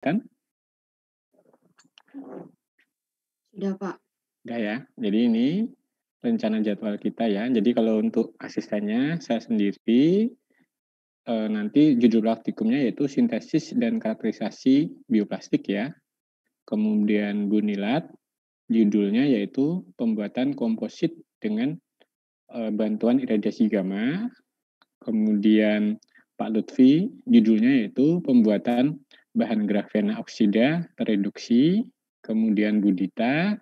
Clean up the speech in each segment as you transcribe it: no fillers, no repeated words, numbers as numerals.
Kan? Sudah, Pak. Udah ya. Jadi ini rencana jadwal kita ya. Jadi kalau untuk asistennya saya sendiri nanti judul praktikumnya yaitu sintesis dan karakterisasi bioplastik ya. Kemudian Bu Nilat judulnya yaitu pembuatan komposit dengan bantuan iradiasi gamma. Kemudian Pak Lutfi judulnya yaitu pembuatan bahan grafena oksida tereduksi. Kemudian Bu Dita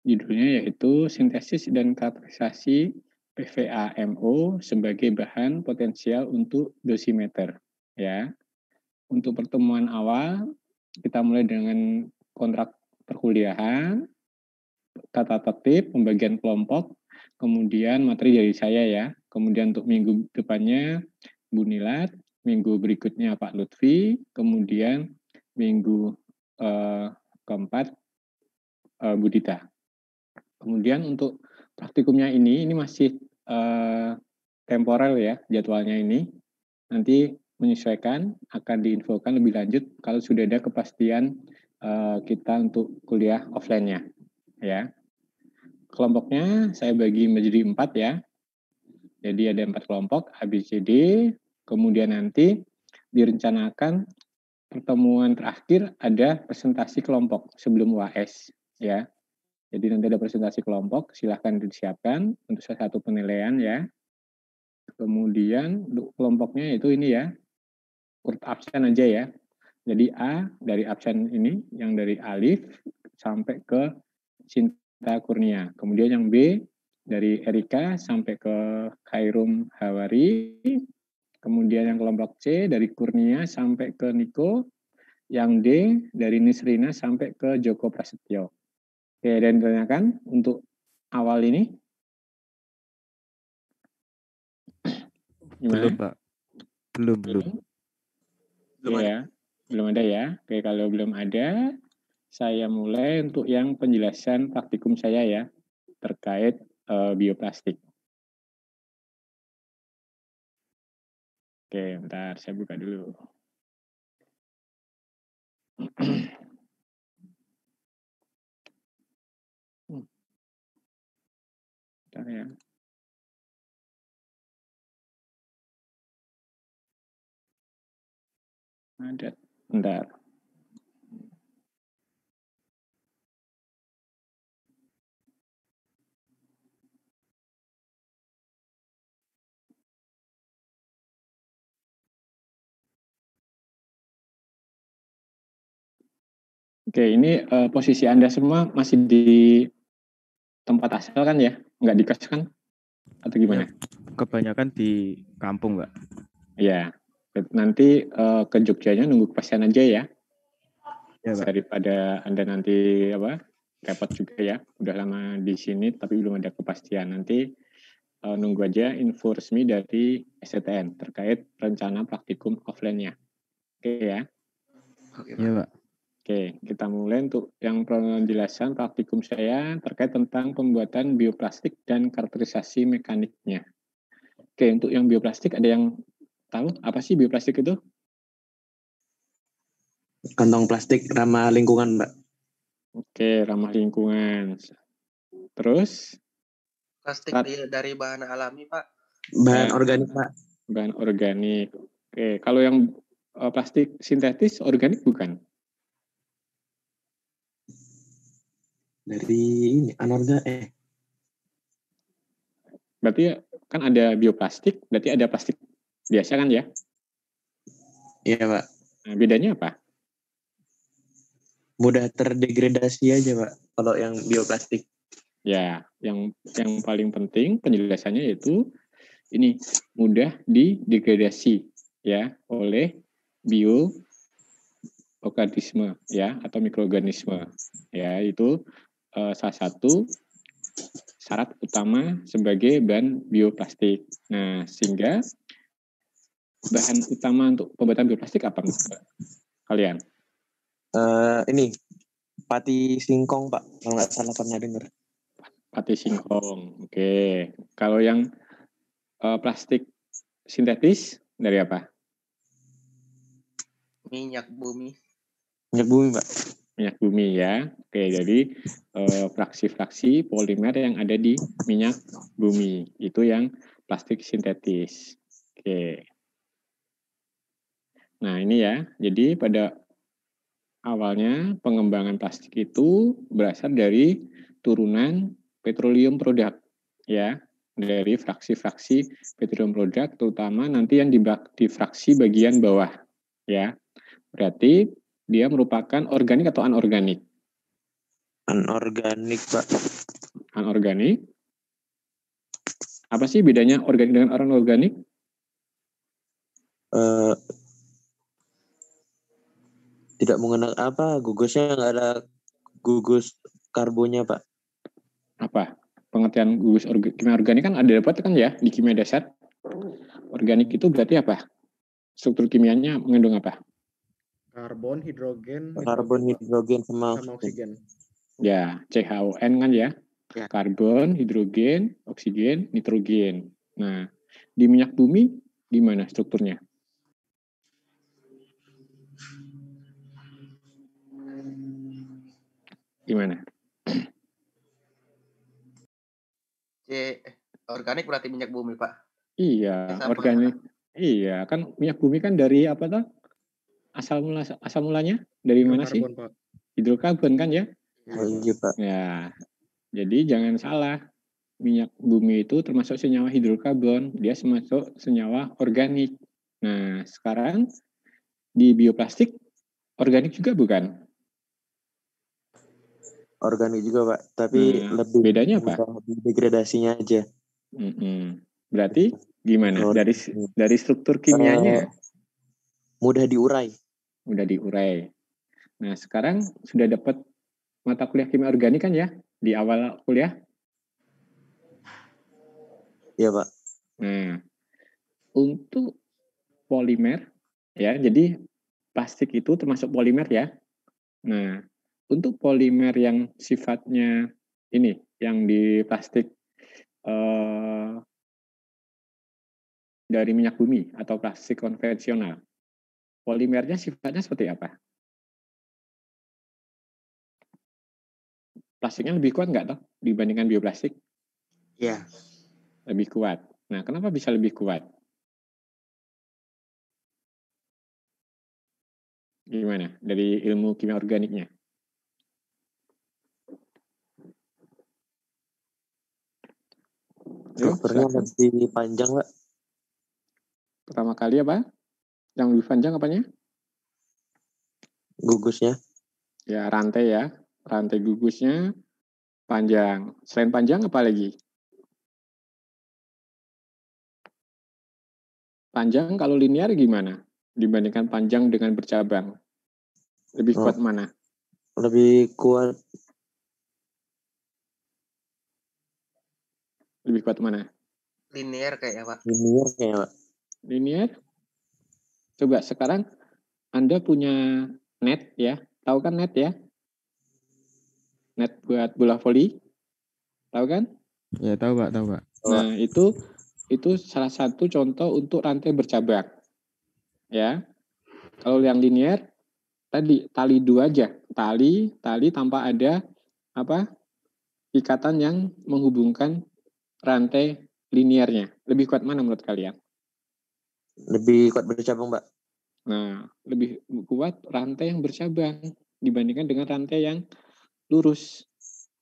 judulnya yaitu sintesis dan karakterisasi PVA-MO sebagai bahan potensial untuk dosimeter ya. Untuk pertemuan awal kita mulai dengan kontrak perkuliahan, tata tertib, pembagian kelompok, kemudian materi dari saya ya. Kemudian untuk minggu depannya Bu Nilat, minggu berikutnya Pak Lutfi, kemudian minggu keempat Bu Dita. Kemudian untuk praktikumnya ini masih temporer ya jadwalnya ini. Nanti menyesuaikan akan diinfokan lebih lanjut kalau sudah ada kepastian kita untuk kuliah offline-nya ya. Kelompoknya saya bagi menjadi 4 ya. Jadi ada 4 kelompok A, B, C, D. Kemudian nanti direncanakan pertemuan terakhir ada presentasi kelompok sebelum UAS ya. Jadi nanti ada presentasi kelompok, silahkan disiapkan untuk salah satu penilaian ya. Kemudian untuk kelompoknya itu ini ya, urut absen aja ya. Jadi A dari absen ini, yang dari Alif sampai ke Cinta Kurnia. Kemudian yang B dari Erika sampai ke Khairum Hawari. Kemudian yang kelompok C dari Kurnia sampai ke Niko. Yang D dari Nisrina sampai ke Joko Prasetyo. Oke, dan ditanyakan untuk awal ini. Gimana? Belum, Pak. Belum. Belum ya. Belum ada ya. Oke, kalau belum ada, saya mulai untuk yang penjelasan praktikum saya ya, terkait bioplastik. Oke, bentar, saya buka dulu. Bentar ya. Ada, bentar. Oke, ini posisi Anda semua masih di tempat asal kan ya? Nggak di kos kan? Atau gimana? Ya, kebanyakan di kampung, Pak. Ya, nanti ke Jogjanya nunggu kepastian aja ya. Ya, Pak. Daripada Anda nanti repot juga ya. Udah lama di sini tapi belum ada kepastian. Nanti nunggu aja info resmi dari STN terkait rencana praktikum offline-nya. Oke ya. Ya, Pak. Oke, kita mulai untuk yang penjelasan praktikum saya terkait tentang pembuatan bioplastik dan karakterisasi mekaniknya. Oke, untuk yang bioplastik ada yang tahu apa sih bioplastik itu? Kantong plastik ramah lingkungan, Mbak. Oke, ramah lingkungan. Terus? Plastik dari bahan alami, Pak. Bahan organik, Pak. Bahan organik. Oke, kalau yang plastik sintetis organik bukan? Dari ini anorganik. Berarti kan ada bioplastik, berarti ada plastik biasa kan ya? Iya, Pak. Nah, bedanya apa? Mudah terdegradasi aja, Pak, kalau yang bioplastik. Ya, yang paling penting penjelasannya yaitu ini mudah didegradasi ya oleh bioorganisme ya atau mikroorganisme. Ya, itu salah satu syarat utama sebagai bahan bioplastik. Nah, sehingga bahan utama untuk pembuatan bioplastik apa kalian? Ini pati singkong, Pak, kalau nggak salah pernah dengar. Pati singkong. Oke. Kalau yang plastik sintetis dari apa? Minyak bumi. Minyak bumi, Pak. Minyak bumi ya. Oke, jadi fraksi-fraksi polimer yang ada di minyak bumi itu yang plastik sintetis. Oke. Nah, ini ya. Jadi pada awalnya pengembangan plastik itu berasal dari turunan petroleum produk ya. Dari fraksi-fraksi petroleum produk terutama nanti yang di fraksi bagian bawah ya. Berarti dia merupakan organik atau anorganik? Anorganik, Pak. Anorganik. Apa sih bedanya organik dengan anorganik? Tidak mengenal apa, gugusnya nggak ada gugus karbonnya, Pak. Apa? Pengertian gugus kimia organik kan ada dapat kan ya di kimia dasar. Organik itu berarti apa? Struktur kimianya mengandung apa? Karbon, hidrogen, sama oksigen. Ya, CHON kan ya. Karbon, hidrogen, oksigen, nitrogen. Nah, di minyak bumi gimana strukturnya? Gimana? Organik berarti minyak bumi, Pak. Iya, organik. Iya, kan minyak bumi kan dari apa tuh? Asal mulanya dari mana sih? Pak. Hidrokarbon kan ya? Iya, Pak. Ya. Jadi jangan salah. Minyak bumi itu termasuk senyawa hidrokarbon, dia termasuk senyawa organik. Nah, sekarang di bioplastik organik juga bukan? Organik juga, Pak. Tapi lebih bedanya apa? Degradasinya aja. Berarti gimana? Dari struktur kimianya? Mudah diurai. Mudah diurai. Nah, sekarang sudah dapat mata kuliah kimia organik kan ya? Di awal kuliah? Iya, Pak. Nah, untuk polimer, ya, jadi plastik itu termasuk polimer ya. Nah, untuk polimer yang sifatnya ini, yang di plastik dari minyak bumi atau plastik konvensional, polimernya sifatnya seperti apa? Plastiknya lebih kuat nggak toh dibandingkan bioplastik? Iya. Lebih kuat. Nah, kenapa bisa lebih kuat? Gimana? Dari ilmu kimia organiknya? Strukturnya lebih panjang, Pak. Pertama kali apa? Yang lebih panjang apanya? Gugusnya. Ya, rantai ya. Rantai gugusnya panjang. Selain panjang apa lagi? Panjang kalau linear gimana? Dibandingkan panjang dengan bercabang. Lebih kuat mana? Lebih kuat. Lebih kuat mana? Linear kayaknya, Pak. Linear? Coba sekarang Anda punya net ya. Tahu kan net ya? Net buat bola voli. Tahu kan? Ya, tahu, Pak. Nah, itu salah satu contoh untuk rantai bercabang. Ya. Kalau yang linear tadi tali dua aja. Tali tanpa ada apa? Ikatan yang menghubungkan rantai linearnya. Lebih kuat mana menurut kalian? Lebih kuat bercabang, Pak. Nah, lebih kuat rantai yang bercabang dibandingkan dengan rantai yang lurus.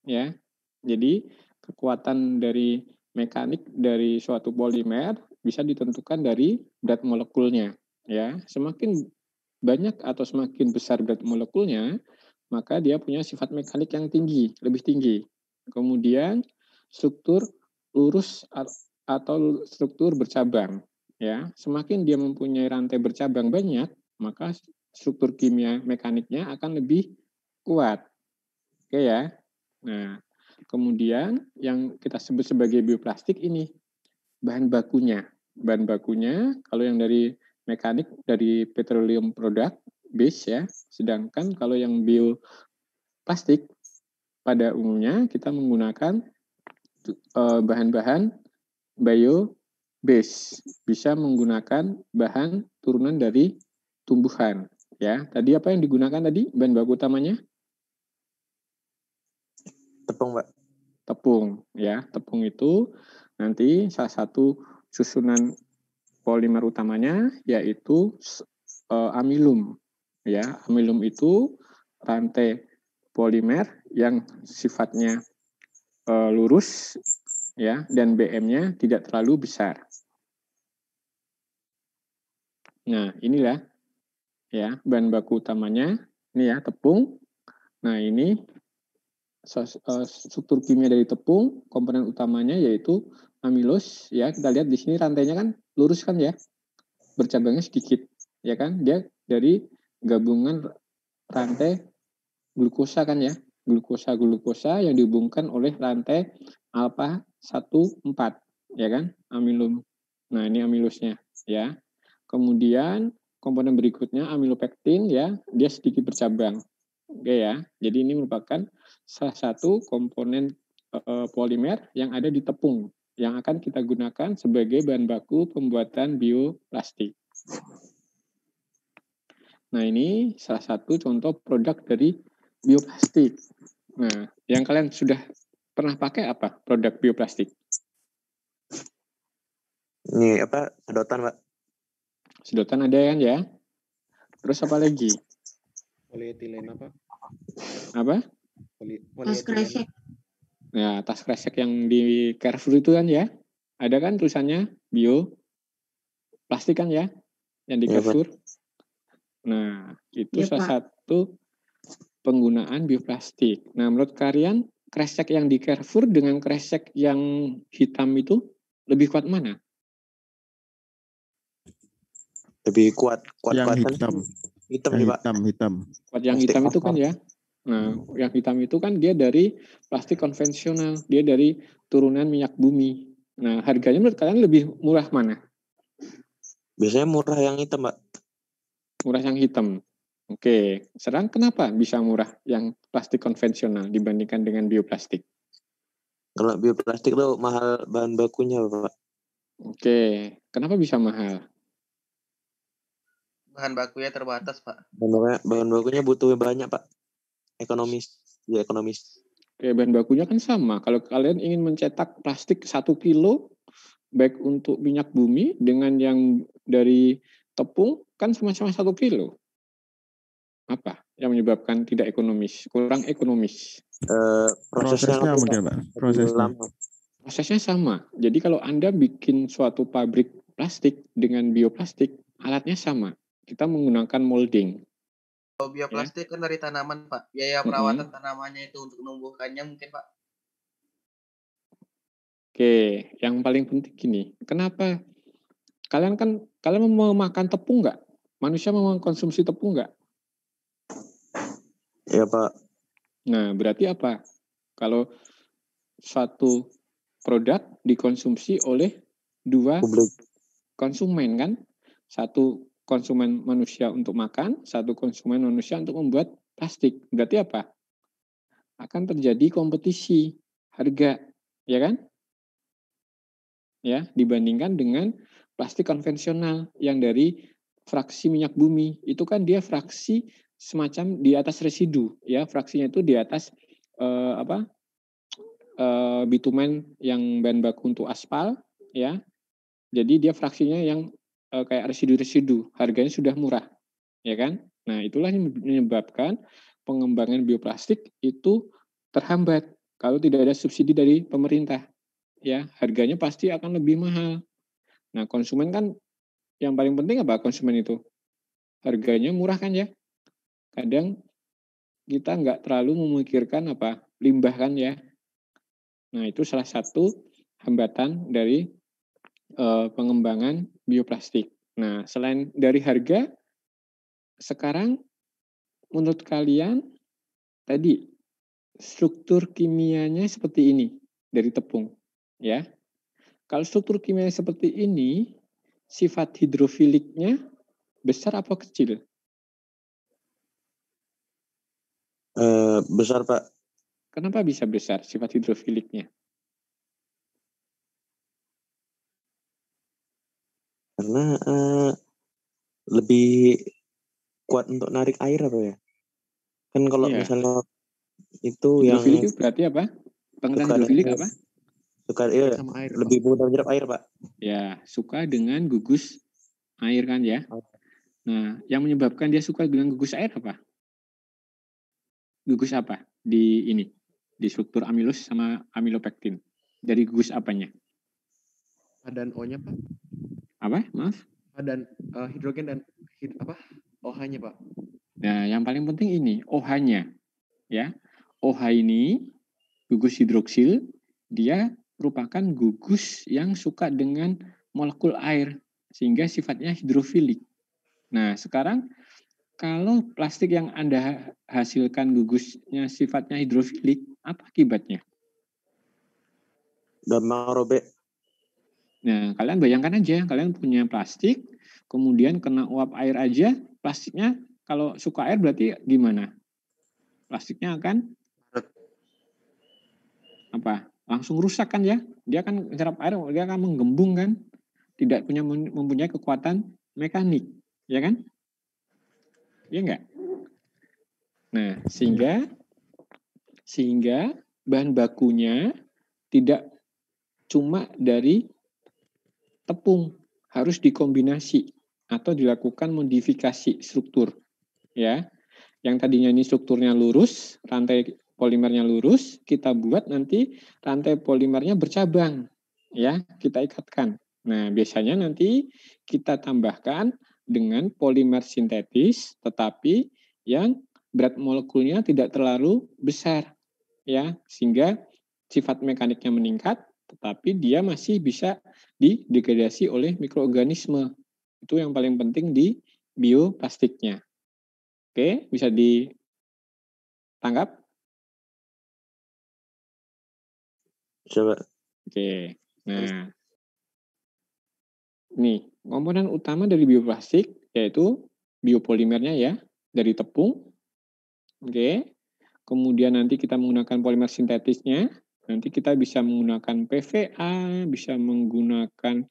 Ya. Jadi, kekuatan dari mekanik dari suatu polimer bisa ditentukan dari berat molekulnya. Ya, semakin banyak atau semakin besar berat molekulnya, maka dia punya sifat mekanik yang tinggi, lebih tinggi. Kemudian struktur lurus atau struktur bercabang. Ya, semakin dia mempunyai rantai bercabang banyak, maka struktur kimia mekaniknya akan lebih kuat. Oke ya. Nah, kemudian yang kita sebut sebagai bioplastik ini bahan bakunya. Bahan bakunya kalau yang dari mekanik dari petroleum product base ya. Sedangkan kalau yang bioplastik pada umumnya kita menggunakan bahan-bahan bio base, bisa menggunakan bahan turunan dari tumbuhan Ya, tadi apa yang digunakan tadi bahan baku utamanya? Tepung, Pak. Tepung, ya. Tepung itu nanti salah satu susunan polimer utamanya yaitu amilum. Ya, amilum itu rantai polimer yang sifatnya lurus, ya, dan BM-nya tidak terlalu besar. Nah, inilah ya bahan baku utamanya. Ini ya tepung. Nah, ini struktur kimia dari tepung, komponen utamanya yaitu amilose, ya. Kita lihat di sini rantainya kan lurus kan ya, bercabangnya sedikit, ya kan? Dia dari gabungan rantai glukosa kan ya, glukosa yang dihubungkan oleh rantai alpha 1,4, ya kan? Amilum. Nah, ini amilosnya, ya. Kemudian komponen berikutnya amilopektin, ya, dia sedikit bercabang. Oke ya, jadi ini merupakan salah satu komponen polimer yang ada di tepung yang akan kita gunakan sebagai bahan baku pembuatan bioplastik. Nah, ini salah satu contoh produk dari bioplastik. Nah, yang kalian sudah pernah pakai apa produk bioplastik? Ini apa? Sedotan, Pak. Sedotan ada kan ya? Terus apa lagi? Polietilen apa? Apa? Tas kresek. Nah, tas kresek yang di Carrefour itu kan ya? Ada kan tulisannya bioplastik kan ya? Yang di Carrefour. Nah, itu Ya, salah Pak. satu penggunaan bioplastik. Nah, menurut kalian kresek yang di Carrefour dengan kresek yang hitam itu lebih kuat mana? Lebih kuat Yang kuatan hitam. hitam Yang nih, Pak. hitam. Kuat yang Plastik hitam itu kan kasar. ya. Nah, yang hitam itu kan dia dari plastik konvensional, dia dari turunan minyak bumi. Nah, harganya menurut kalian lebih murah mana? Biasanya murah yang hitam, Pak. Murah yang hitam. Oke, sekarang kenapa bisa murah yang plastik konvensional dibandingkan dengan bioplastik? Kalau bioplastik tuh mahal bahan bakunya, Pak. Oke, kenapa bisa mahal? Bahan bakunya terbatas, Pak. Bahan bakunya butuh banyak, Pak. Ekonomis. Ya, ekonomis. Oke, bahan bakunya kan sama. Kalau kalian ingin mencetak plastik 1 kilo, baik untuk minyak bumi dengan yang dari tepung, kan sama-sama 1 kilo. Apa yang menyebabkan tidak ekonomis? Kurang ekonomis. Prosesnya mungkin, Pak. Prosesnya. Prosesnya sama. Jadi kalau Anda bikin suatu pabrik plastik dengan bioplastik, alatnya sama. Kita menggunakan molding. Kalau bioplastik kan dari tanaman, Pak. Biaya perawatan tanamannya itu untuk menumbuhkannya mungkin, Pak. Oke, yang paling penting gini, kenapa kalian mau makan tepung nggak? Manusia mau mengkonsumsi tepung nggak? Ya, Pak. Nah, berarti apa? Kalau suatu produk dikonsumsi oleh dua Publik. konsumen kan? Satu konsumen manusia untuk makan, satu konsumen manusia untuk membuat plastik. Berarti apa? Akan terjadi kompetisi harga, ya kan? Ya, dibandingkan dengan plastik konvensional yang dari fraksi minyak bumi. Itu kan dia fraksi semacam di atas residu, ya. Fraksinya itu di atas bitumen yang bahan baku untuk aspal, ya. Jadi dia fraksinya yang kayak residu-residu, harganya sudah murah, ya kan? Nah, itulah yang menyebabkan pengembangan bioplastik itu terhambat kalau tidak ada subsidi dari pemerintah, ya. Harganya pasti akan lebih mahal. Nah, konsumen kan yang paling penting apa konsumen itu? Harganya murah kan ya? Kadang kita nggak terlalu memikirkan apa limbah kan ya. Nah, itu salah satu hambatan dari pengembangan bioplastik. Nah, selain dari harga, sekarang menurut kalian tadi struktur kimianya seperti ini dari tepung, ya. Kalau struktur kimianya seperti ini, sifat hidrofiliknya besar apa kecil? Besar, Pak. Kenapa bisa besar sifat hidrofiliknya? Karena lebih kuat untuk narik air apa ya? Kan kalau Iya. misalnya itu yang Hidrofilik itu berarti apa? Pengertian suka hidrofilik dengan- apa? suka ya, Sama air, Pak. lebih mudah menyerap air, Pak. Ya, suka dengan gugus air kan ya. Nah, yang menyebabkan dia suka dengan gugus air apa? Gugus apa? Di struktur amilus sama amilopektin. Dari gugus apanya? A dan O-nya, Pak. Apa? Maaf. A dan hidrogen dan OH-nya, Pak. Nah, yang paling penting ini OH-nya. Ya. OH ini gugus hidroksil, dia merupakan gugus yang suka dengan molekul air sehingga sifatnya hidrofilik. Nah, sekarang kalau plastik yang Anda hasilkan gugusnya sifatnya hidrofilik, apa akibatnya? Gampang robek. Nah, kalian bayangkan aja, kalian punya plastik, kemudian kena uap air aja, plastiknya kalau suka air berarti gimana? Plastiknya akan apa? Langsung rusak kan ya? Dia akan menyerap air, dia akan menggembung kan? Tidak mempunyai kekuatan mekanik, ya kan? Iya enggak? Nah, sehingga bahan bakunya tidak cuma dari tepung, harus dikombinasi atau dilakukan modifikasi struktur, ya. Yang tadinya ini strukturnya lurus, rantai polimernya lurus, kita buat nanti rantai polimernya bercabang, ya, kita ikatkan. Nah, biasanya nanti kita tambahkan dengan polimer sintetis, tetapi yang berat molekulnya tidak terlalu besar, ya, sehingga sifat mekaniknya meningkat, tetapi dia masih bisa didegradasi oleh mikroorganisme. Itu yang paling penting di bioplastiknya. Oke, bisa ditangkap? Coba. Oke, nah, nih, komponen utama dari bioplastik yaitu biopolimernya ya, dari tepung. Oke, kemudian nanti kita menggunakan polimer sintetisnya, nanti kita bisa menggunakan PVA, bisa menggunakan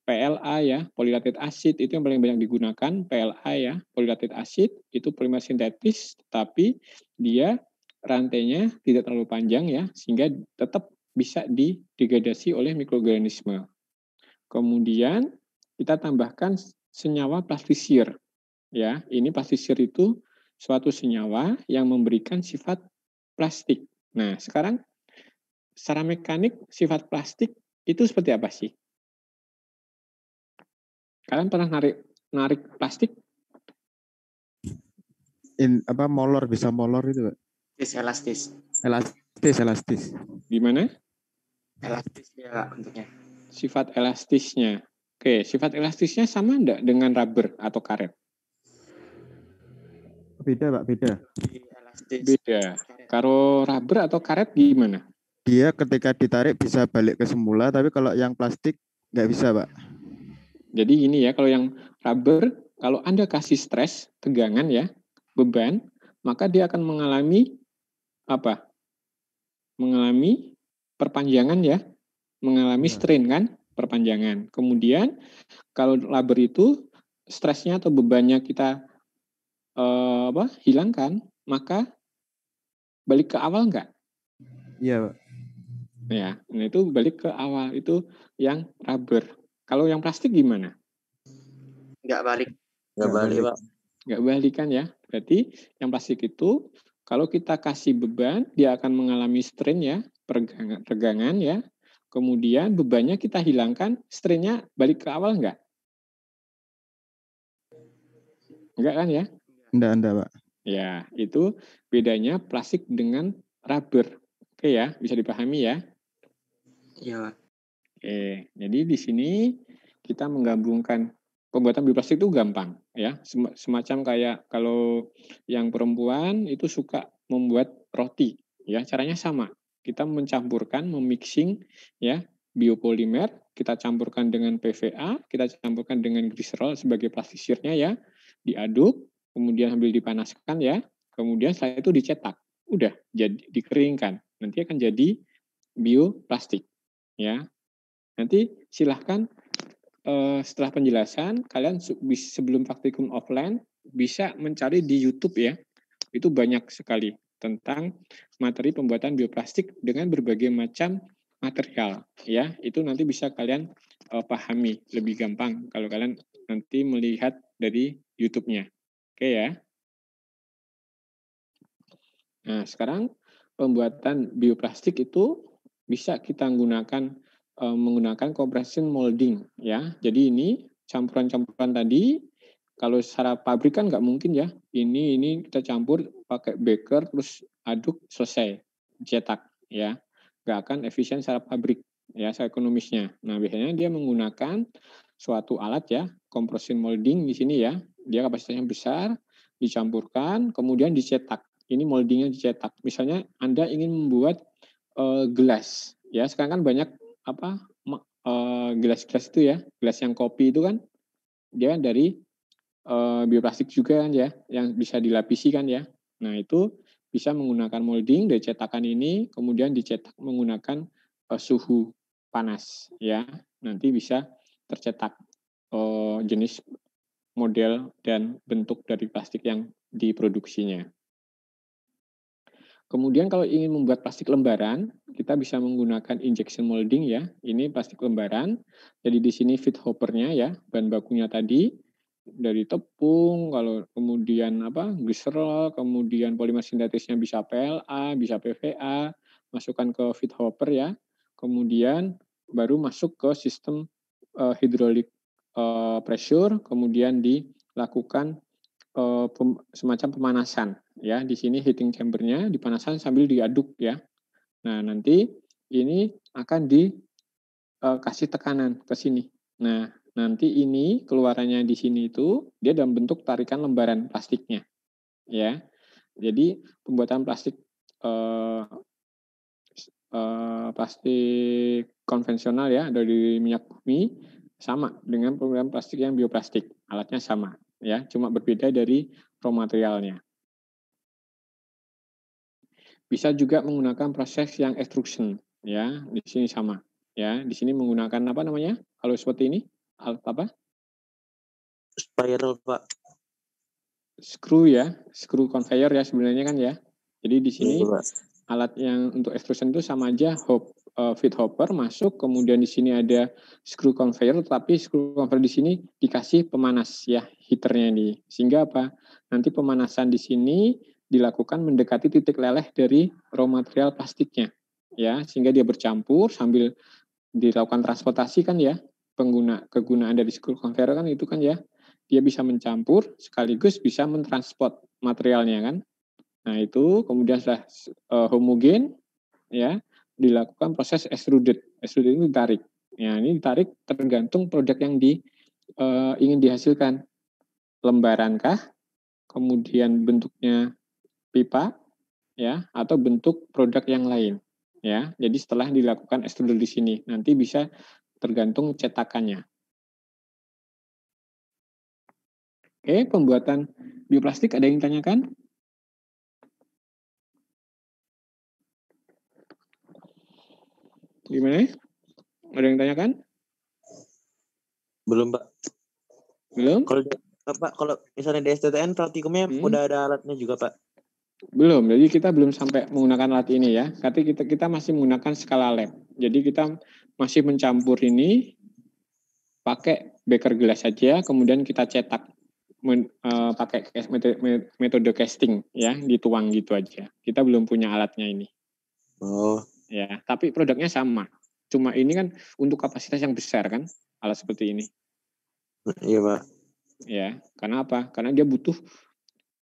PLA ya, polylactic acid, itu yang paling banyak digunakan, PLA ya, polylactic acid, itu polimer sintetis, tapi dia rantainya tidak terlalu panjang ya, sehingga tetap bisa didegradasi oleh mikroorganisme. Kemudian kita tambahkan senyawa plastisir. Ya, ini plastisir itu suatu senyawa yang memberikan sifat plastik. Nah, sekarang secara mekanik sifat plastik itu seperti apa sih? Kalian pernah narik plastik? Molor, bisa molor itu, Pak. Elastis. Elastis. Gimana? Elastis ya bentuknya. Sifat elastisnya. Oke, sifat elastisnya sama enggak dengan rubber atau karet? Beda, Pak, beda. Elastis. Beda. Kalau rubber atau karet gimana? Dia ketika ditarik bisa balik ke semula, tapi kalau yang plastik nggak bisa, Pak. Jadi gini ya, kalau yang rubber, kalau Anda kasih stres, tegangan ya, beban, maka dia akan mengalami apa? Mengalami perpanjangan ya, mengalami strain kan, perpanjangan. Kemudian kalau rubber itu stresnya atau bebannya kita hilangkan, maka balik ke awal enggak? Iya, Pak. Ya, nah itu balik ke awal, itu yang rubber. Kalau yang plastik gimana? Nggak balik. Nggak balik, Pak. Nggak balik kan ya. Berarti yang plastik itu kalau kita kasih beban, dia akan mengalami strain ya, tegangan ya. Kemudian bebannya kita hilangkan, strainnya balik ke awal enggak? Enggak kan ya? Enggak, Pak. Ya, itu bedanya plastik dengan rubber. Oke ya, bisa dipahami ya? Iya. Oke, jadi di sini kita menggabungkan pembuatan bioplastik itu gampang ya, semacam kayak kalau yang perempuan itu suka membuat roti ya, caranya sama. Kita mencampurkan, memixing ya biopolimer, kita campurkan dengan PVA, kita campurkan dengan gliserol sebagai plastisirnya ya, diaduk, kemudian sambil dipanaskan ya, kemudian setelah itu dicetak, udah jadi dikeringkan, nanti akan jadi bioplastik ya. Nanti silahkan setelah penjelasan, kalian sebelum praktikum offline, bisa mencari di YouTube ya. Itu banyak sekali tentang materi pembuatan bioplastik dengan berbagai macam material ya. Itu nanti bisa kalian pahami lebih gampang kalau kalian nanti melihat dari YouTube-nya. Oke ya. Nah, sekarang pembuatan bioplastik itu bisa kita menggunakan compression molding ya. Jadi ini campuran-campuran tadi kalau secara pabrik kan nggak mungkin ya. Ini kita campur pakai beker terus aduk selesai cetak ya. Nggak akan efisien secara pabrik ya, secara ekonomisnya. Nah, biasanya dia menggunakan suatu alat ya, compression molding di sini ya. Dia kapasitasnya besar, dicampurkan, kemudian dicetak. Ini moldingnya dicetak. Misalnya Anda ingin membuat gelas ya. Sekarang kan banyak gelas-gelas itu ya, gelas yang kopi itu kan dia kan dari bioplastik juga kan ya, yang bisa dilapisi kan ya. Nah itu bisa menggunakan molding dari cetakan ini, kemudian dicetak menggunakan suhu panas ya. Nanti bisa tercetak jenis, model, dan bentuk dari plastik yang diproduksinya. Kemudian kalau ingin membuat plastik lembaran, kita bisa menggunakan injection molding ya. Ini plastik lembaran. Jadi di sini feed hoppernya ya, bahan bakunya tadi dari tepung, kalau kemudian glycerol, kemudian polimer sintetisnya bisa PLA, bisa PVA, masukkan ke feed hopper ya. Kemudian baru masuk ke sistem hydraulic pressure, kemudian dilakukan semacam pemanasan ya. Di sini heating chambernya dipanasan sambil diaduk ya. Nah nanti ini akan dikasih tekanan ke sini. Nah nanti ini keluarannya di sini itu dia dalam bentuk tarikan lembaran plastiknya ya. Jadi pembuatan plastik plastik konvensional ya dari minyak bumi sama dengan pembuatan plastik yang bioplastik, alatnya sama ya, cuma berbeda dari raw materialnya. Bisa juga menggunakan proses yang extrusion ya, di sini sama ya. Di sini menggunakan apa namanya? Kalau seperti ini alat apa? Spiral, Pak. Screw ya, screw conveyor ya sebenarnya kan ya. Jadi di sini Iya, Pak. alat yang untuk extrusion itu sama aja, feed hopper masuk, kemudian di sini ada screw conveyor, tapi screw conveyor di sini dikasih pemanas ya, heaternya ini. Sehingga apa? Nanti pemanasan di sini dilakukan mendekati titik leleh dari raw material plastiknya ya, sehingga dia bercampur sambil dilakukan transportasi kan ya. Kegunaan dari screw conveyor kan itu kan ya, dia bisa mencampur sekaligus bisa mentransport materialnya kan. Nah itu kemudian setelah homogen ya dilakukan proses extruded. Extruded itu ditarik. Ya ini ditarik tergantung produk yang ingin dihasilkan. Lembarankah, kemudian bentuknya pipa ya atau bentuk produk yang lain ya. Jadi setelah dilakukan extruded di sini nanti bisa tergantung cetakannya. Oke, pembuatan bioplastik ada yang tanyakan? Gimana? Ada yang tanyakan? Belum, Pak. Belum? Kalau misalnya di STTN praktikumnya udah ada alatnya juga, Pak. Belum. Jadi kita belum sampai menggunakan alat ini ya. Tapi kita masih menggunakan skala lab. Jadi kita masih mencampur ini pakai beker gelas saja, kemudian kita cetak pakai metode casting ya, dituang gitu aja. Kita belum punya alatnya ini. Oh. Ya, tapi produknya sama. Cuma ini kan untuk kapasitas yang besar kan, alat seperti ini. Iya, Pak. Ya, karena apa? Karena dia butuh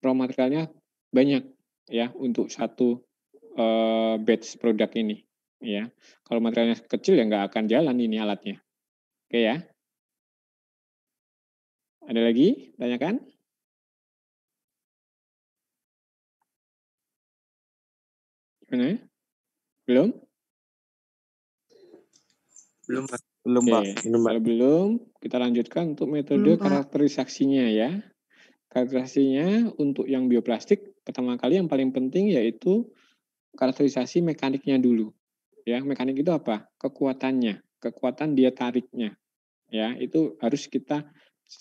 raw materialnya banyak ya untuk satu batch produk ini. Ya, kalau materialnya kecil ya nggak akan jalan ini alatnya. Oke ya. Ada lagi? Tanyakan? Gimana? Belum? Belum, Pak. Belum, Oke, Pak. kalau belum, kita lanjutkan untuk metode karakterisasinya ya. Karakterisasinya untuk yang bioplastik, pertama kali yang paling penting yaitu karakterisasi mekaniknya dulu. Ya, mekanik itu apa? Kekuatannya, kekuatan dia tariknya. Ya, itu harus kita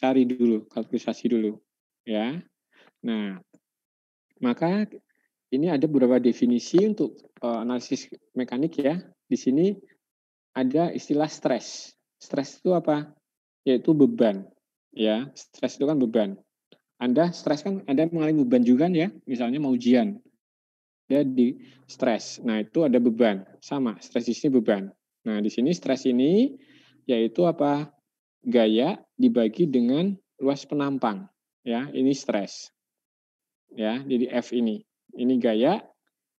cari dulu, karakterisasi dulu. ya. Nah, maka ini ada beberapa definisi untuk analisis mekanik ya. Di sini ada istilah stres. Stres itu apa? Yaitu beban. Ya, stres itu kan beban. Anda stres kan, Anda mengalami beban juga ya, misalnya mau ujian. Ada di stres. Nah, itu ada beban. Sama, stres di sini beban. Nah, di sini stres ini yaitu apa? Gaya dibagi dengan luas penampang. Ya, ini stres. Ya, jadi F ini. Ini gaya,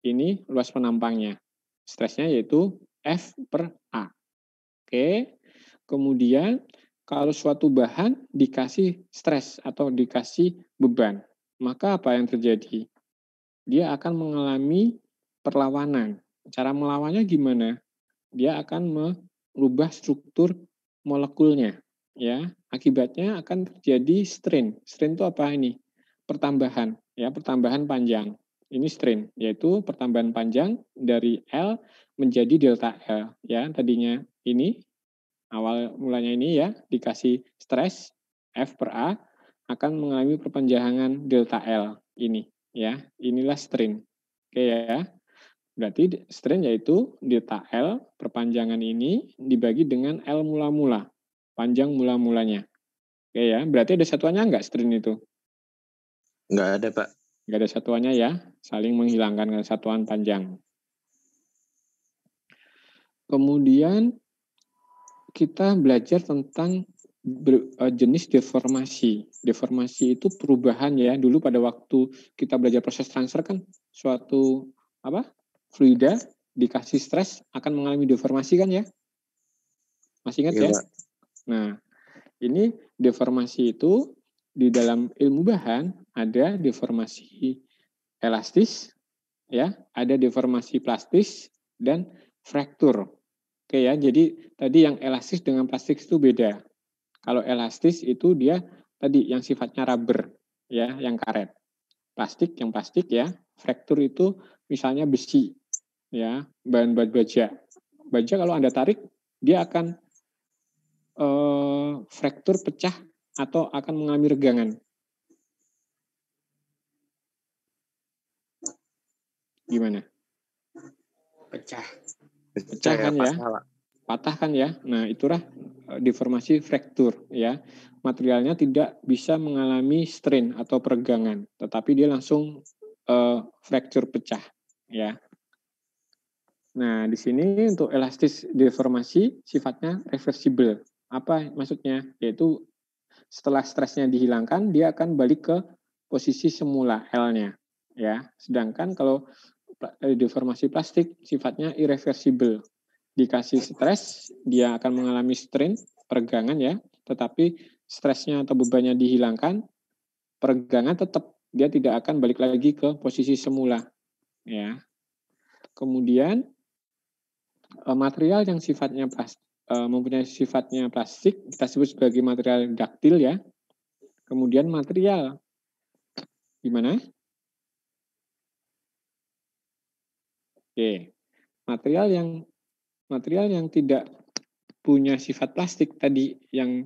ini luas penampangnya. Stresnya yaitu F per A. Oke. Kemudian kalau suatu bahan dikasih stres atau dikasih beban, maka apa yang terjadi? Dia akan mengalami perlawanan. Cara melawannya gimana? Dia akan merubah struktur molekulnya. Ya, akibatnya akan terjadi strain. Strain itu apa ini? Pertambahan, ya, pertambahan panjang. Ini strain, yaitu pertambahan panjang dari L menjadi delta L. Ya, tadinya ini awal mulanya ini ya dikasih stres F per A akan mengalami perpanjangan delta L ini ya. Inilah strain. Oke ya. Berarti strain yaitu delta L perpanjangan ini dibagi dengan L mula-mula. Panjang mula-mulanya. Oke ya. Berarti ada satuannya enggak strain itu? Nggak ada, Pak. Enggak ada satuannya ya. Saling menghilangkan satuan panjang. Kemudian kita belajar tentang jenis deformasi. Deformasi itu perubahan ya. Dulu pada waktu kita belajar proses transfer kan suatu fluida dikasih stres akan mengalami deformasi kan ya? Masih ingat ya? Pak. Nah, ini deformasi itu di dalam ilmu bahan ada deformasi elastis ya, ada deformasi plastis dan fraktur. Oke ya, jadi tadi yang elastis dengan plastik itu beda. Kalau elastis itu dia tadi yang sifatnya rubber, ya, yang karet. Plastik yang plastik ya. Fraktur itu misalnya besi, ya, bahan baja. Baja kalau Anda tarik, dia akan fraktur pecah atau akan mengalami regangan. Gimana? Pecah kan ya? Patah kan ya? Nah, itulah deformasi fraktur ya. Materialnya tidak bisa mengalami strain atau peregangan, tetapi dia langsung fraktur pecah ya. Nah, di sini untuk elastis deformasi sifatnya reversible. Apa maksudnya? Yaitu setelah stresnya dihilangkan, dia akan balik ke posisi semula L-nya ya. Sedangkan kalau deformasi plastik sifatnya irreversible. Dikasih stres, dia akan mengalami strain, peregangan ya, tetapi stresnya atau bebannya dihilangkan, peregangan tetap, dia tidak akan balik lagi ke posisi semula. Ya. Kemudian, material yang sifatnya mempunyai sifatnya plastik, kita sebut sebagai material daktil ya. Kemudian material, gimana? Oke, material yang tidak punya sifat plastik tadi yang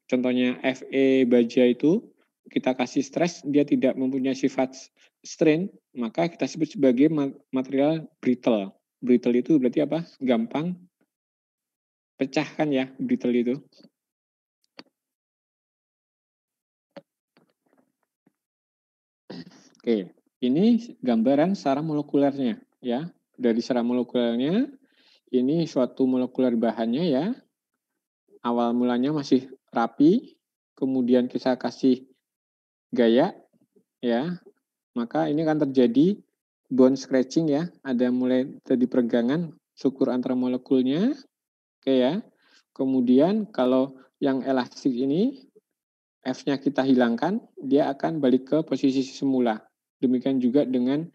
contohnya Fe baja itu kita kasih stres dia tidak mempunyai sifat strain, maka kita sebut sebagai material brittle. Brittle itu berarti apa? Gampang pecah kan ya, brittle itu. Oke, ini gambaran secara molekulernya ya. Dari secara molekulernya ini suatu molekuler bahannya ya. Awal mulanya masih rapi, kemudian kita kasih gaya, ya, maka ini akan terjadi bond scratching ya, ada mulai terjadi peregangan struktur antar molekulnya, oke ya. Kemudian kalau yang elastik ini, F-nya kita hilangkan, dia akan balik ke posisi semula. Demikian juga dengan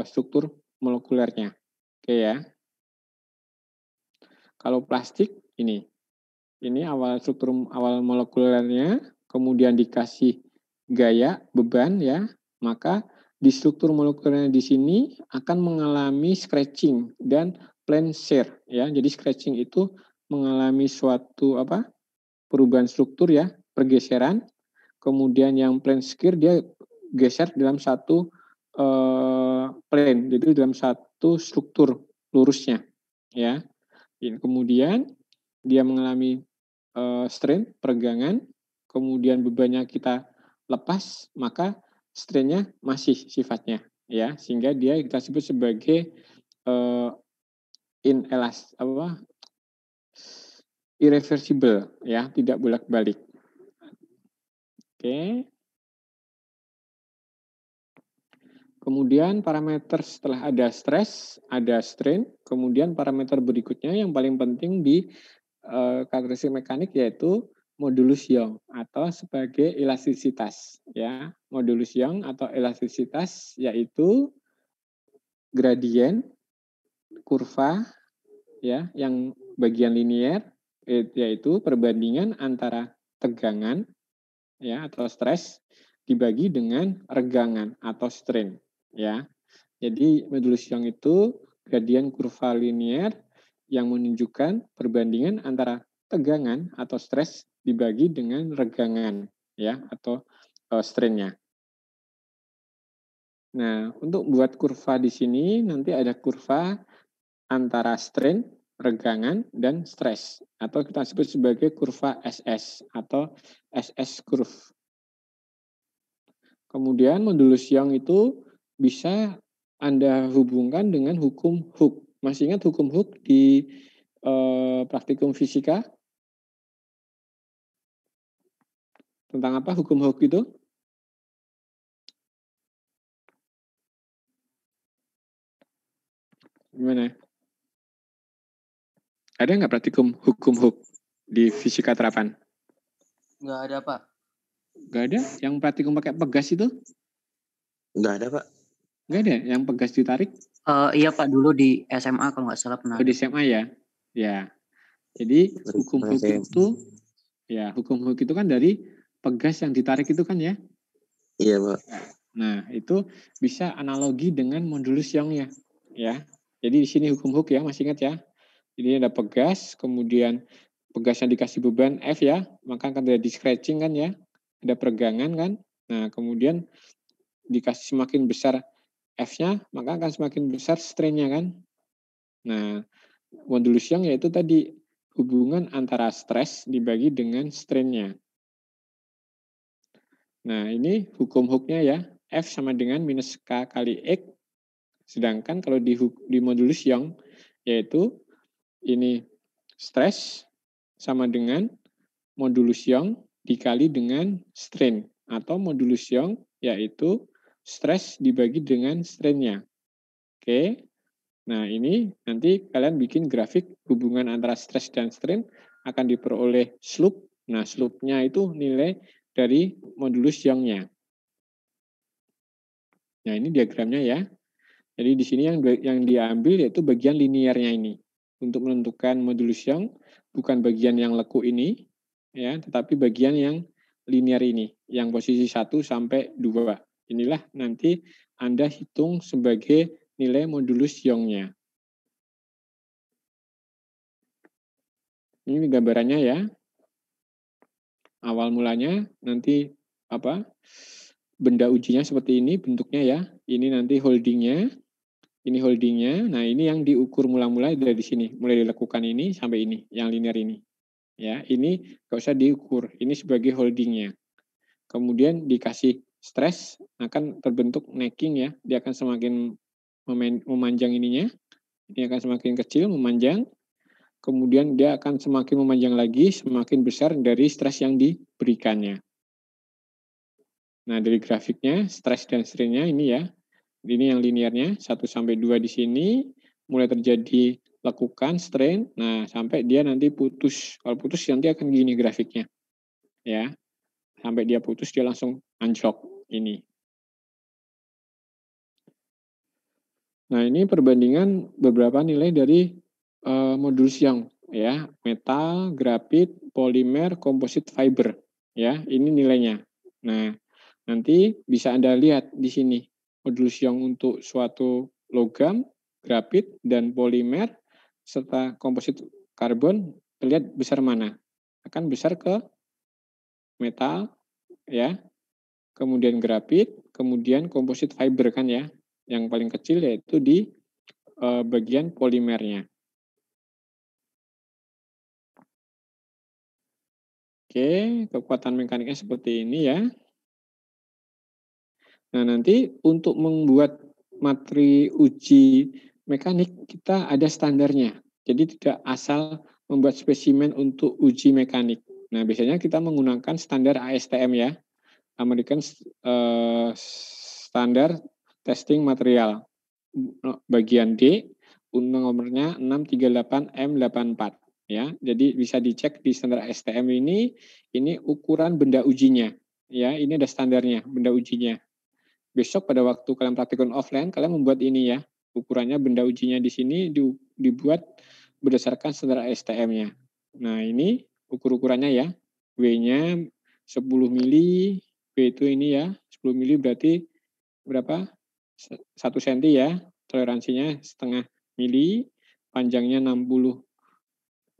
struktur molekulernya, oke ya. Kalau plastik ini struktur awal molekulernya, kemudian dikasih gaya beban ya, maka di struktur molekulernya di sini akan mengalami scratching dan plane shear ya. Jadi scratching itu mengalami suatu perubahan struktur ya, pergeseran. kemudian yang plane shear dia geser dalam satu plane, jadi dalam satu struktur lurusnya, ya. Kemudian dia mengalami strain, peregangan, kemudian bebannya kita lepas, maka strainnya masih sifatnya, ya, sehingga dia kita sebut sebagai irreversible, ya, tidak bolak-balik. Oke. Kemudian parameter setelah ada stres, ada strain, kemudian parameter berikutnya yang paling penting di karakteristik mekanik yaitu modulus Young atau sebagai elastisitas, ya. Modulus Young atau elastisitas yaitu gradien kurva, ya, yang bagian linear, yaitu perbandingan antara tegangan, ya, atau stres dibagi dengan regangan atau strain, ya. Jadi modulus Young itu gradien kurva linear yang menunjukkan perbandingan antara tegangan atau stres dibagi dengan regangan, ya, atau strainnya. Nah, untuk buat kurva di sini nanti ada kurva antara strain, regangan, dan stres, atau kita sebut sebagai kurva SS atau SS curve. Kemudian modulus Young itu bisa Anda hubungkan dengan hukum Hooke. Masih ingat hukum Hooke di praktikum fisika? Tentang apa hukum Hooke itu? Gimana? Ada nggak praktikum hukum Hooke di fisika terapan? Nggak ada, Pak. Nggak ada? Yang praktikum pakai pegas itu? Nggak ada, Pak. Nggak ada? Yang pegas ditarik? Iya Pak, dulu di SMA kalau nggak salah pernah. Oh, di SMA ya? Ya. Jadi hukum Hooke itu, ya, hukum Hooke itu kan dari pegas yang ditarik itu kan ya? Iya, Pak. Nah, itu bisa analogi dengan modulus Young-nya, ya. Jadi di sini hukum Hooke ya, masih ingat ya? Jadi ada pegas, kemudian pegasnya dikasih beban F ya, maka akan terjadi scratching kan ya, ada peregangan kan. Nah, kemudian dikasih semakin besar F-nya, maka akan semakin besar strain-nya kan. Nah, modulus Young yaitu tadi hubungan antara stres dibagi dengan strain-nya. Nah, ini hukum Hooke-nya ya, F sama dengan minus K kali X. Sedangkan kalau di modulus Young, yaitu ini stres sama dengan modulus Young dikali dengan strain. Atau modulus Young yaitu stres dibagi dengan strain-nya. Oke. Nah, ini nanti kalian bikin grafik hubungan antara stres dan strain akan diperoleh slope. Nah, slope-nya itu nilai dari modulus Young-nya. Nah, ini diagramnya ya. Jadi di sini yang diambil yaitu bagian linearnya ini. Untuk menentukan modulus Young, bukan bagian yang leku ini, ya, tetapi bagian yang linear ini, yang posisi 1 sampai 2. Inilah nanti Anda hitung sebagai nilai modulus Young-nya. Ini gambarannya ya. Awal mulanya nanti benda ujinya seperti ini bentuknya ya. Ini nanti holdingnya. Ini holdingnya. Nah, ini yang diukur mula-mula dari sini. Mulai dilekukan ini sampai ini, yang linear ini. Ya, ini nggak usah diukur. Ini sebagai holdingnya. Kemudian dikasih stres, akan terbentuk necking ya. Dia akan semakin memanjang ininya. Ini akan semakin kecil, memanjang. Kemudian dia akan semakin memanjang lagi, semakin besar dari stres yang diberikannya. Nah, dari grafiknya, stres dan strain-nya ini ya. Ini yang linearnya, 1 sampai 2 di sini, mulai terjadi lekukan, strain, nah sampai dia nanti putus. Kalau putus nanti akan gini grafiknya. Ya. Sampai dia putus, dia langsung anjlok ini. Nah, ini perbandingan beberapa nilai dari modulus Young ya, metal, grafit, polimer, komposit fiber ya, ini nilainya. Nah, nanti bisa Anda lihat di sini modulus Young untuk suatu logam, grafit dan polimer serta komposit karbon, terlihat besar mana? Akan besar ke metal ya. Kemudian grafit, kemudian komposit fiber kan ya. Yang paling kecil yaitu di bagian polimernya. Oke, kekuatan mekaniknya seperti ini ya. Nah, nanti untuk membuat materi uji mekanik, kita ada standarnya. Jadi tidak asal membuat spesimen untuk uji mekanik. Nah, biasanya kita menggunakan standar ASTM ya, American Standard Testing Material. Bagian D, nomornya 638M84. Ya, jadi bisa dicek di standar ASTM ini ukuran benda ujinya. Ya, ini ada standarnya, benda ujinya. Besok pada waktu kalian praktikun offline, kalian membuat ini ya. Ukurannya benda ujinya di sini dibuat berdasarkan standar ASTM-nya. Nah, ini ukurannya ya. W-nya 10 mili, W itu ini ya. 10 mili berarti berapa? 1 cm ya. Toleransinya setengah mili. Panjangnya 60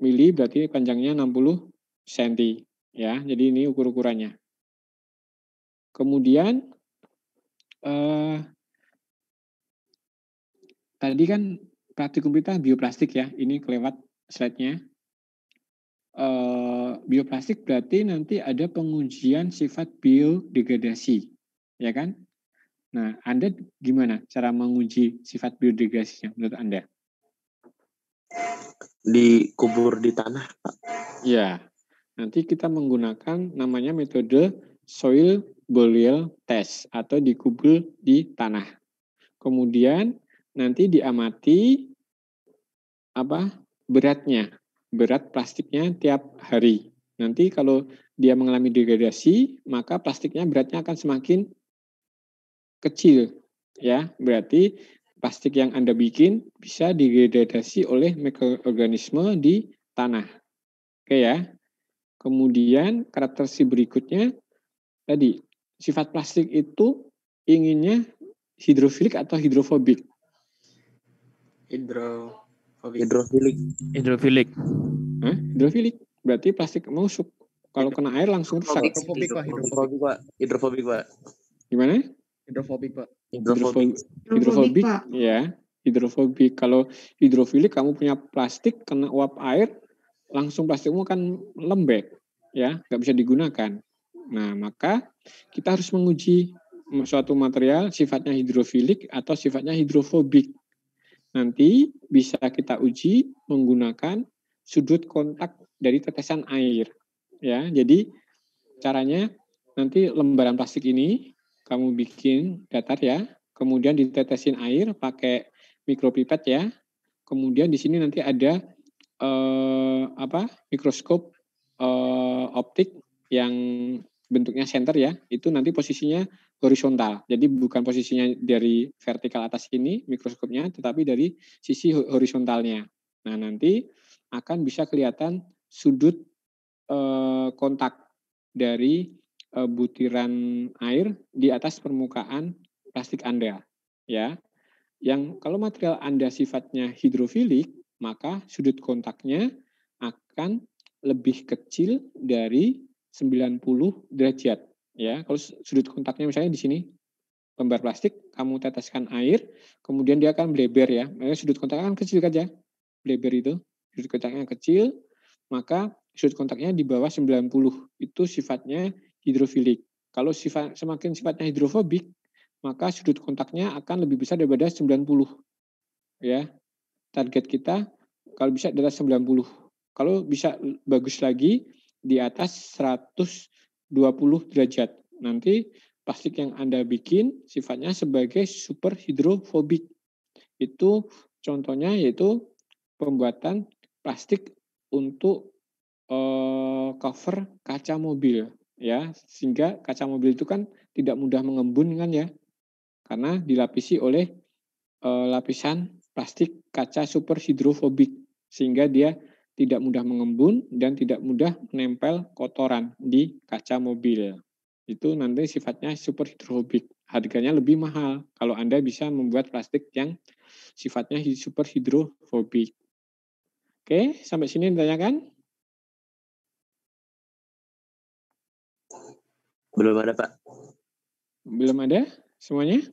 mili berarti panjangnya 60 cm. Ya, jadi ini ukurannya. Kemudian tadi kan praktikum kita bioplastik ya, ini kelewat slide-nya. Bioplastik berarti nanti ada pengujian sifat biodegradasi, ya kan? Nah, Anda gimana cara menguji sifat biodegradasinya menurut Anda? Dikubur di tanah, Pak. Ya, nanti kita menggunakan namanya metode soil burial test atau dikubur di tanah. Kemudian nanti diamati berat plastiknya tiap hari. Nanti kalau dia mengalami degradasi, maka plastiknya beratnya akan semakin kecil, ya. Berarti plastik yang Anda bikin bisa degradasi oleh mikroorganisme di tanah. Oke ya. Kemudian karakteristik berikutnya tadi, sifat plastik itu inginnya hidrofilik atau hidrofobik? Hidrofilik. Hah? Hidrofilik. Berarti plastik mau kalau kena air langsung rusak. Hidrofobik, Pak. Hidrofobik, Pak. Gimana? Hidrofobik, Pak. Hidrofobik, ya. Hidrofobik. Kalau hidrofilik kamu punya plastik kena uap air, langsung plastikmu kan lembek, ya, nggak bisa digunakan. Nah, maka kita harus menguji suatu material sifatnya hidrofilik atau sifatnya hidrofobik. Nanti bisa kita uji menggunakan sudut kontak dari tetesan air. Ya, jadi caranya nanti lembaran plastik ini kamu bikin datar ya, kemudian ditetesin air pakai mikropipet ya. Kemudian di sini nanti ada mikroskop optik yang bentuknya center ya, itu nanti posisinya horizontal. Jadi bukan posisinya dari vertikal atas ini mikroskopnya, tetapi dari sisi horizontalnya. Nah, nanti akan bisa kelihatan sudut kontak dari butiran air di atas permukaan plastik Anda, ya. Yang kalau material Anda sifatnya hidrofilik, maka sudut kontaknya akan lebih kecil dari 90 derajat, ya. Kalau sudut kontaknya misalnya di sini lembar plastik, kamu teteskan air, kemudian dia akan bleber ya. Sudut kontaknya kan kecil saja, bleber itu sudut kontaknya kecil, maka sudut kontaknya di bawah 90 itu sifatnya hidrofilik. Kalau semakin sifatnya hidrofobik, maka sudut kontaknya akan lebih besar daripada 90. Ya. Target kita kalau bisa adalah 90. Kalau bisa bagus lagi di atas 120 derajat. Nanti plastik yang Anda bikin sifatnya sebagai super hidrofobik. Itu contohnya yaitu pembuatan plastik untuk cover kaca mobil ya, sehingga kaca mobil itu kan tidak mudah mengembun kan ya, karena dilapisi oleh lapisan plastik kaca super hidrofobik, sehingga dia tidak mudah mengembun dan tidak mudah menempel kotoran di kaca mobil. Itu nanti sifatnya super hidrofobik. Harganya lebih mahal kalau Anda bisa membuat plastik yang sifatnya super hidrofobik. Oke, sampai sini ditanyakan? Belum ada, Pak. Belum ada semuanya?